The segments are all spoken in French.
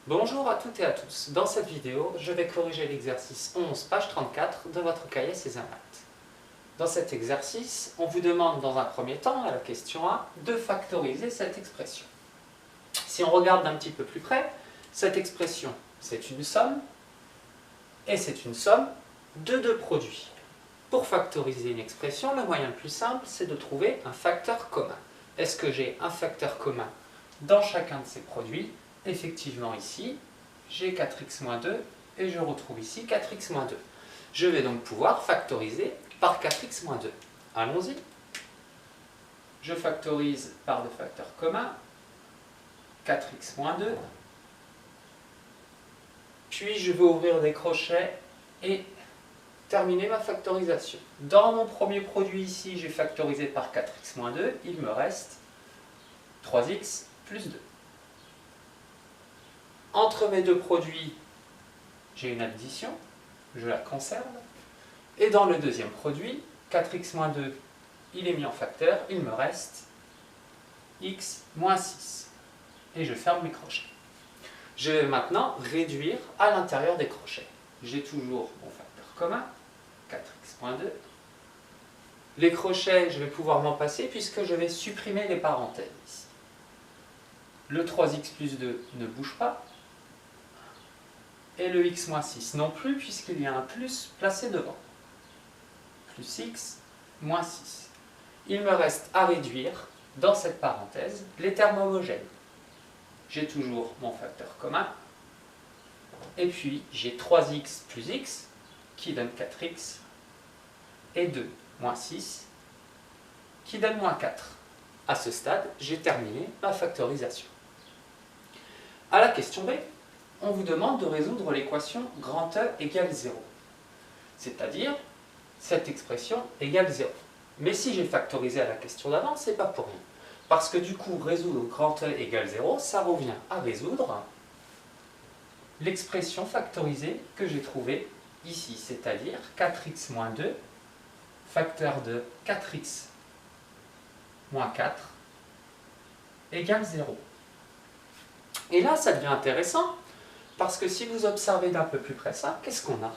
Bonjour à toutes et à tous. Dans cette vidéo, je vais corriger l'exercice 11, page 34 de votre cahier César Maths. Dans cet exercice, on vous demande dans un premier temps, à la question A, de factoriser cette expression. Si on regarde d'un petit peu plus près, cette expression, c'est une somme, et c'est une somme de deux produits. Pour factoriser une expression, le moyen le plus simple, c'est de trouver un facteur commun. Est-ce que j'ai un facteur commun dans chacun de ces produits? Effectivement, ici, j'ai 4x-2 et je retrouve ici 4x-2. Je vais donc pouvoir factoriser par 4x-2. Allons-y. Je factorise par le facteur commun 4x-2. Puis je vais ouvrir des crochets et terminer ma factorisation. Dans mon premier produit ici, j'ai factorisé par 4x-2. Il me reste 3x plus 2. Entre mes deux produits, j'ai une addition, je la conserve. Et dans le deuxième produit, 4x-2, il est mis en facteur, il me reste x moins 6. Et je ferme mes crochets. Je vais maintenant réduire à l'intérieur des crochets. J'ai toujours mon facteur commun, 4x-2. Les crochets, je vais pouvoir m'en passer puisque je vais supprimer les parenthèses ici. Le 3x plus 2 ne bouge pas. Et le x moins 6 non plus, puisqu'il y a un plus placé devant. Plus x moins 6. Il me reste à réduire, dans cette parenthèse, les termes homogènes. J'ai toujours mon facteur commun. Et puis, j'ai 3x plus x, qui donne 4x, et 2 moins 6, qui donne moins 4. À ce stade, j'ai terminé ma factorisation. À la question B, on vous demande de résoudre l'équation grand E égale 0. C'est-à-dire, cette expression égale 0. Mais si j'ai factorisé à la question d'avant, c'est pas pour rien. Parce que du coup, résoudre grand E égale 0, ça revient à résoudre l'expression factorisée que j'ai trouvée ici. C'est-à-dire 4x moins 2, facteur de 4x moins 4, égale 0. Et là, ça devient intéressant. Parce que si vous observez d'un peu plus près ça, qu'est-ce qu'on a?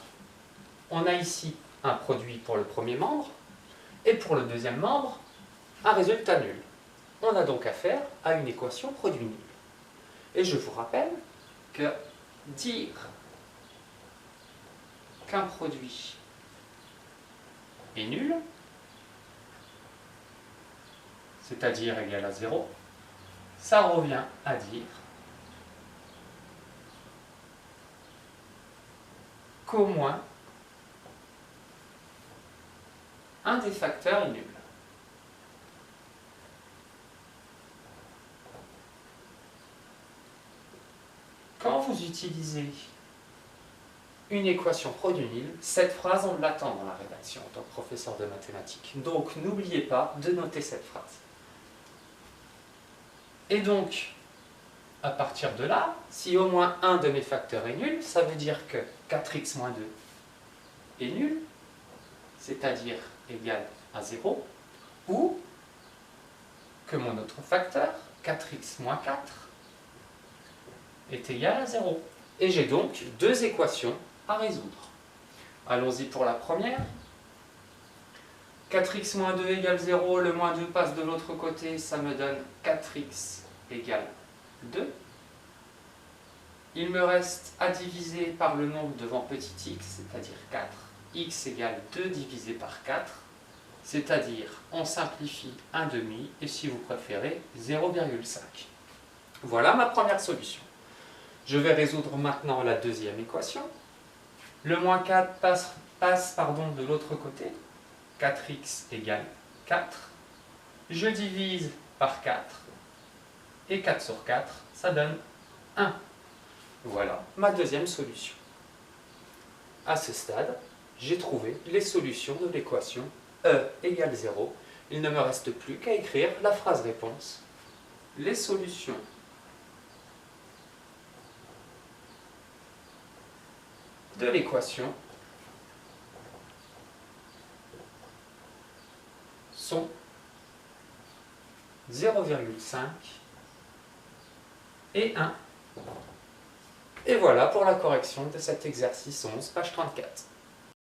On a ici un produit pour le premier membre, et pour le deuxième membre, un résultat nul. On a donc affaire à une équation produit nul. Et je vous rappelle que dire qu'un produit est nul, c'est-à-dire égal à 0, ça revient à dire qu'au moins un des facteurs est nul. Quand vous utilisez une équation produit nul, cette phrase, on l'attend dans la rédaction en tant que professeur de mathématiques. Donc, n'oubliez pas de noter cette phrase. Et donc, à partir de là, si au moins un de mes facteurs est nul, ça veut dire que 4x moins 2 est nul, c'est-à-dire égal à 0, ou que mon autre facteur, 4x moins 4, est égal à 0. Et j'ai donc deux équations à résoudre. Allons-y pour la première. 4x moins 2 égale 0, le moins 2 passe de l'autre côté, ça me donne 4x égale 2. Il me reste à diviser par le nombre devant petit x, c'est-à-dire 4. X égale 2 divisé par 4, c'est-à-dire, on simplifie 1 demi, et si vous préférez, 0,5. Voilà ma première solution. Je vais résoudre maintenant la deuxième équation. Le moins 4 passe de l'autre côté. 4x égale 4. Je divise par 4. Et 4 sur 4, ça donne 1. Voilà ma deuxième solution. À ce stade, j'ai trouvé les solutions de l'équation E égale 0. Il ne me reste plus qu'à écrire la phrase réponse. Les solutions de l'équation sont 0,5 et 1. Et voilà pour la correction de cet exercice 11, page 34.